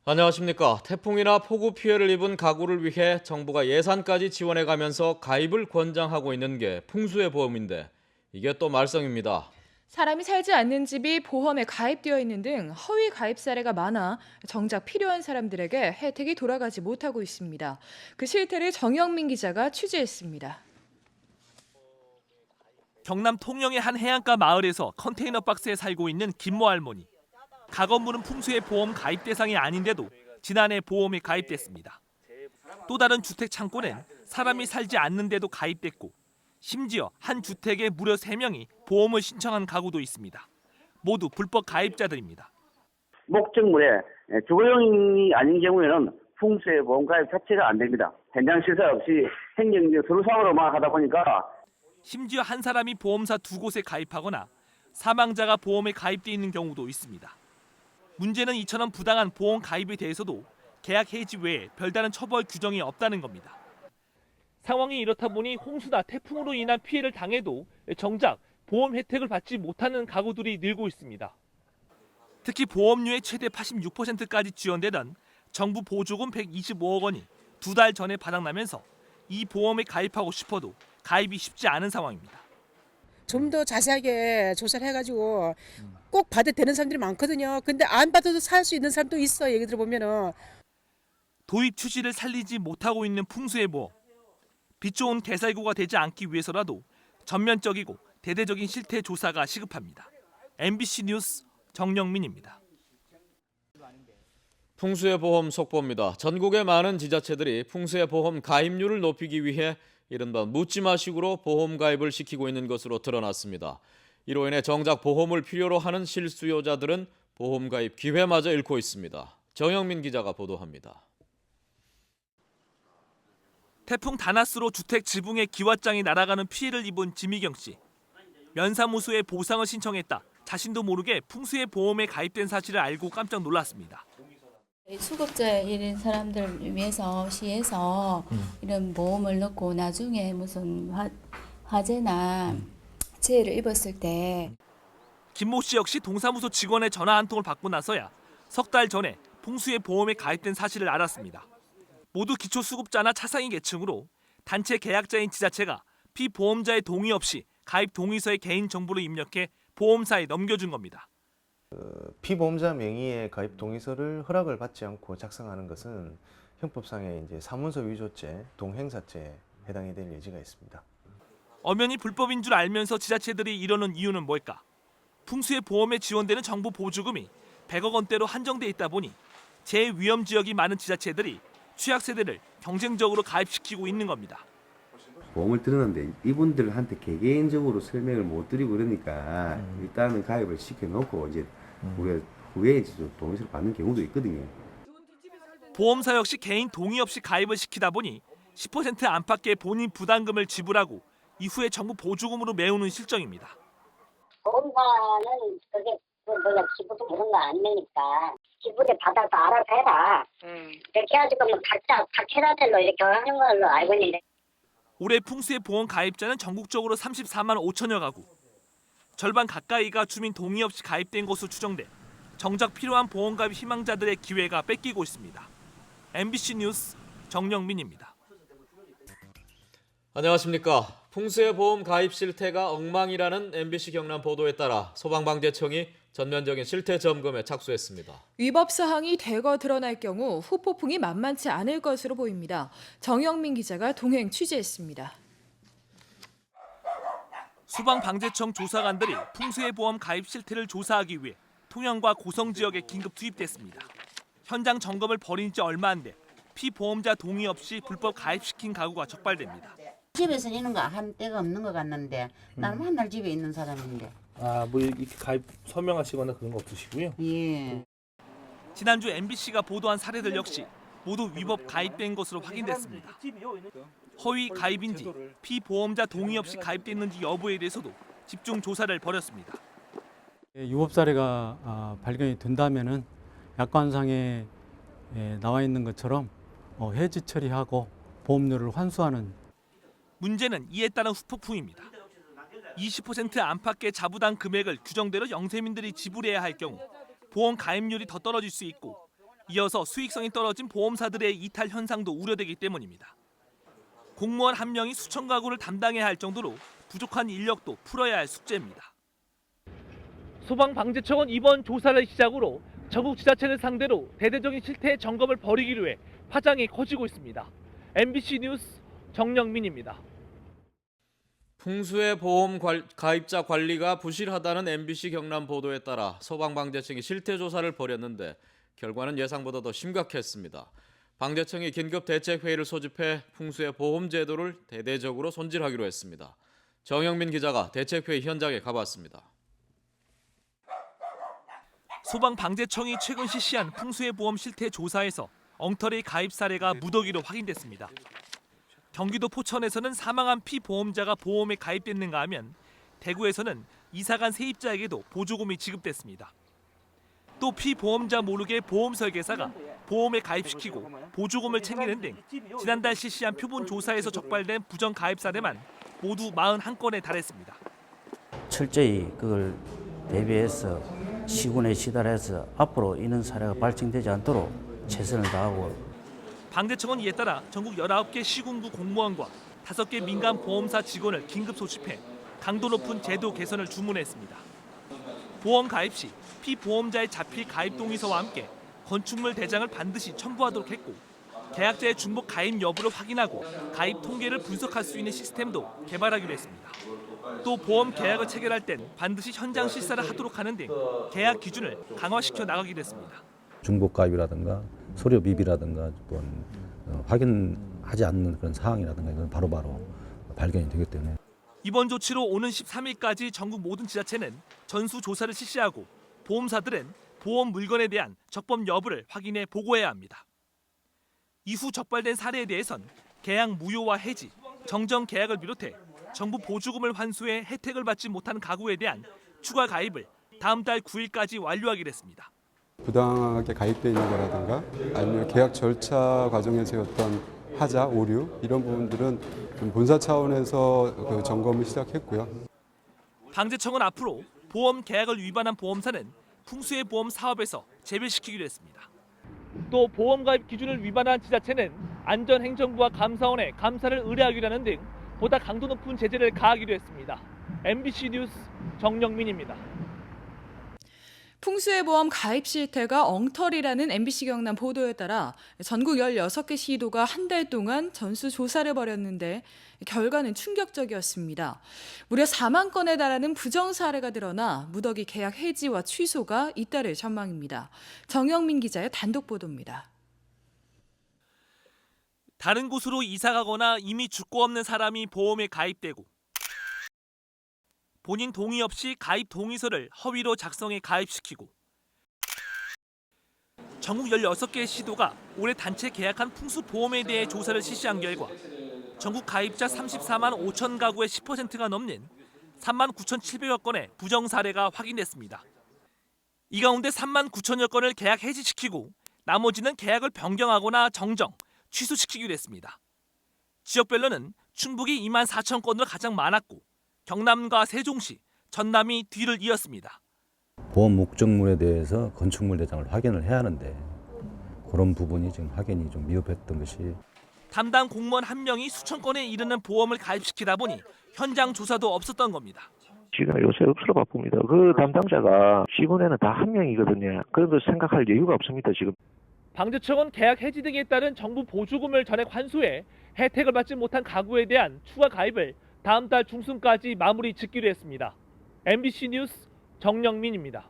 안녕하십니까. 태풍이나 폭우 피해를 입은 가구를 위해 정부가 예산까지 지원해가면서 가입을 권장하고 있는 게 풍수의 보험인데 이게 또 말썽입니다. 사람이 살지 않는 집이 보험에 가입되어 있는 등 허위 가입 사례가 많아 정작 필요한 사람들에게 혜택이 돌아가지 못하고 있습니다. 그 실태를 정영민 기자가 취재했습니다. 경남 통영의 한 해안가 마을에서 컨테이너 박스에 살고 있는 김모 할머니. 가건물은 풍수의 보험 가입 대상이 아닌데도 지난해 보험에 가입됐습니다. 또 다른 주택 창고는 사람이 살지 않는데도 가입됐고 심지어 한 주택에 무려 3명이 보험을 신청한 가구도 있습니다. 모두 불법 가입자들입니다. 목적물에 주거용이 아닌 경우에는 풍수의 보험 가입 자체가 안 됩니다. 현장 실사 없이 행정적 서류상으로만 하다 보니까 심지어 한 사람이 보험사 2곳에 가입하거나 사망자가 보험에 가입돼 있는 경우도 있습니다. 문제는 이처럼 부당한 보험 가입에 대해서도 계약 해지 외에 별다른 처벌 규정이 없다는 겁니다. 상황이 이렇다 보니 홍수나 태풍으로 인한 피해를 당해도 정작 보험 혜택을 받지 못하는 가구들이 늘고 있습니다. 특히 보험료의 최대 86%까지 지원되던 정부 보조금 125억 원이 2달 전에 바닥나면서 이 보험에 가입하고 싶어도 가입이 쉽지 않은 상황입니다. 좀 더 자세하게 조사를 해가지고 꼭 받아도 되는 사람들이 많거든요. 근데 안 받아도 살 수 있는 사람도 있어. 얘기 들어보면은. 도입 취지를 살리지 못하고 있는 풍수의 보험. 빛 좋은 개살구가 되지 않기 위해서라도 전면적이고 대대적인 실태 조사가 시급합니다. MBC 뉴스 정영민입니다. 풍수의 보험 속보입니다. 전국의 많은 지자체들이 풍수의 보험 가입률을 높이기 위해 이른바 묻지마식으로 보험 가입을 시키고 있는 것으로 드러났습니다. 이로 인해 정작 보험을 필요로 하는 실수요자들은 보험 가입 기회마저 잃고 있습니다. 정영민 기자가 보도합니다. 태풍 다나스로 주택 지붕에 기와장이 날아가는 피해를 입은 지미경 씨. 면사무소에 보상을 신청했다. 자신도 모르게 풍수의 보험에 가입된 사실을 알고 깜짝 놀랐습니다. 수급자인 사람들 위해서 시에서 이런 보험을 넣고 나중에 무슨 화재나 재해를 입었을 때 김모 씨 역시 동사무소 직원의 전화 한 통을 받고 나서야 석 달 전에 풍수의 보험에 가입된 사실을 알았습니다. 모두 기초수급자나 차상위 계층으로 단체 계약자인 지자체가 피보험자의 동의 없이 가입 동의서에 개인 정보를 입력해 보험사에 넘겨준 겁니다. 피보험자 명의의 가입 동의서를 허락을 받지 않고 작성하는 것은 형법상의 이제 사문서 위조죄, 동행사죄에 해당이 될 예지가 있습니다. 엄연히 불법인 줄 알면서 지자체들이 이러는 이유는 뭘까? 풍수의 보험에 지원되는 정부 보조금이 100억 원대로 한정돼 있다 보니 제위험 지역이 많은 지자체들이 취약 세대를 경쟁적으로 가입시키고 있는 겁니다. 보험을 들었는데 이분들한테 개개인적으로 설명을 못 드리고 그러니까 일단은 가입을 시켜놓고 이제 우리가 후에 이제 좀 동의서를 받는 경우도 있거든요. 보험사 역시 개인 동의 없이 가입을 시키다 보니 10% 안팎의 본인 부담금을 지불하고 이후에 정부 보조금으로 메우는 실정입니다. 보험사는 그게 기부도 그런 거 아니니까 기부를 받아서 알아서 해라. 그렇게 해가지고 뭐 각자 회사별로 이렇게 하는 걸로 알고 있는데. 올해 풍수의 보험 가입자는 전국적으로 34만 5천여 가구. 절반 가까이가 주민 동의 없이 가입된 것으로 추정돼 정작 필요한 보험 가입 희망자들의 기회가 뺏기고 있습니다. MBC 뉴스 정영민입니다. 안녕하십니까. 풍수의 보험 가입 실태가 엉망이라는 MBC 경남 보도에 따라 소방방재청이 전면적인 실태 점검에 착수했습니다. 위법 사항이 대거 드러날 경우 후폭풍이 만만치 않을 것으로 보입니다. 정영민 기자가 동행 취재했습니다. 소방방재청 조사관들이 풍수의 보험 가입 실태를 조사하기 위해 통영과 고성 지역에 긴급 투입됐습니다. 현장 점검을 벌인 지 얼마 안 돼 피보험자 동의 없이 불법 가입시킨 가구가 적발됩니다. 집에서 이런 거 한 때가 없는 것 같는데 나는 맨날 집에 있는 사람인데. 뭐 이렇게 가입 서명하시거나 그런 거 없으시고요? 예. 지난주 MBC가 보도한 사례들 역시 모두 위법 가입된 것으로 확인됐습니다. 허위 가입인지 피보험자 동의 없이 가입됐는지 여부에 대해서도 집중 조사를 벌였습니다. 유법 사례가 발견이 된다면은 약관상에 나와 있는 것처럼 해지 처리하고 보험료를 환수하는. 문제는 이에 따른 후폭풍입니다. 20% 안팎의 자부담 금액을 규정대로 영세민들이 지불해야 할 경우 보험 가입률이 더 떨어질 수 있고 이어서 수익성이 떨어진 보험사들의 이탈 현상도 우려되기 때문입니다. 공무원 한 명이 수천 가구를 담당해야 할 정도로 부족한 인력도 풀어야 할 숙제입니다. 소방방재청은 이번 조사를 시작으로 전국 지자체를 상대로 대대적인 실태 점검을 벌이기로 해 파장이 커지고 있습니다. MBC 뉴스 정영민입니다. 풍수해 보험 가입자 관리가 부실하다는 MBC 경남 보도에 따라 소방방재청이 실태 조사를 벌였는데 결과는 예상보다 더 심각했습니다. 방재청이 긴급 대책회의를 소집해 풍수해 보험 제도를 대대적으로 손질하기로 했습니다. 정영민 기자가 대책회의 현장에 가봤습니다. 소방방재청이 최근 실시한 풍수해 보험 실태 조사에서 엉터리 가입 사례가 무더기로 확인됐습니다. 경기도 포천에서는 사망한 피보험자가 보험에 가입됐는가 하면 대구에서는 이사간 세입자에게도 보조금이 지급됐습니다. 또 피보험자 모르게 보험 설계사가 보험에 가입시키고 보조금을 챙기는 등 지난달 실시한 표본 조사에서 적발된 부정 가입 사례만 모두 41건에 달했습니다. 철저히 그걸 대비해서 시군에 시달해서 앞으로 이런 사례가 발생되지 않도록 최선을 다하고 방재청은 이에 따라 전국 19개 시군구 공무원과 5개 민간 보험사 직원을 긴급 소집해 강도 높은 제도 개선을 주문했습니다. 보험 가입 시 피보험자의 자필 가입 동의서와 함께 건축물 대장을 반드시 첨부하도록 했고 계약자의 중복 가입 여부를 확인하고 가입 통계를 분석할 수 있는 시스템도 개발하기로 했습니다. 또 보험 계약을 체결할 땐 반드시 현장 실사를 하도록 하는 등 계약 기준을 강화시켜 나가기로 했습니다. 중복 가입이라든가 서류 미비라든가 또는 확인하지 않는 그런 사항이라든가 이건 바로바로 발견이 되기 때문에 이번 조치로 오는 13일까지 전국 모든 지자체는 전수 조사를 실시하고 보험사들은 보험 물건에 대한 적법 여부를 확인해 보고해야 합니다. 이후 적발된 사례에 대해선 계약 무효와 해지, 정정 계약을 비롯해 정부 보조금을 환수해 혜택을 받지 못한 가구에 대한 추가 가입을 다음 달 9일까지 완료하기로 했습니다. 부당하게 가입되어 있는 거라든가 아니면 계약 절차 과정에서의 어떤 하자, 오류 이런 부분들은 좀 본사 차원에서 그 점검을 시작했고요. 방재청은 앞으로 보험 계약을 위반한 보험사는 풍수해 보험 사업에서 제외시키기로 했습니다. 또 보험 가입 기준을 위반한 지자체는 안전행정부와 감사원에 감사를 의뢰하기로 하는 등 보다 강도 높은 제재를 가하기로 했습니다. MBC 뉴스 정영민입니다. 풍수해 보험 가입 실태가 엉터리라는 MBC 경남 보도에 따라 전국 16개 시도가 한 달 동안 전수 조사를 벌였는데 결과는 충격적이었습니다. 무려 4만 건에 달하는 부정 사례가 드러나 무더기 계약 해지와 취소가 잇따를 전망입니다. 정영민 기자의 단독 보도입니다. 다른 곳으로 이사 가거나 이미 죽고 없는 사람이 보험에 가입되고 본인 동의 없이 가입 동의서를 허위로 작성해 가입시키고 전국 16개 시도가 올해 단체 계약한 풍수보험에 대해 조사를 실시한 결과 전국 가입자 34만 5천 가구의 10%가 넘는 3만 9,700여 건의 부정 사례가 확인됐습니다. 이 가운데 3만 9천여 건을 계약 해지시키고 나머지는 계약을 변경하거나 정정, 취소시키기로 했습니다. 지역별로는 충북이 2만 4천 건으로 가장 많았고 경남과 세종시, 전남이 뒤를 이었습니다. 보험 목적물에 대해서 건축물 대장을 확인을 해야 하는데 그런 부분이 지금 확인이 좀 미흡했던 것이 담당 공무원 한 명이 수천 건에 이르는 보험을 가입시키다 보니 현장 조사도 없었던 겁니다. 지금 요새 억수로 바쁩니다. 그 담당자가 시군에는 다 한 명이거든요. 그런 거 생각할 여유가 없습니다, 지금. 방재청은 계약 해지 등에 따른 정부 보조금을 전액 환수해 혜택을 받지 못한 가구에 대한 추가 가입을 다음 달 중순까지 마무리 짓기로 했습니다. MBC 뉴스 정영민입니다.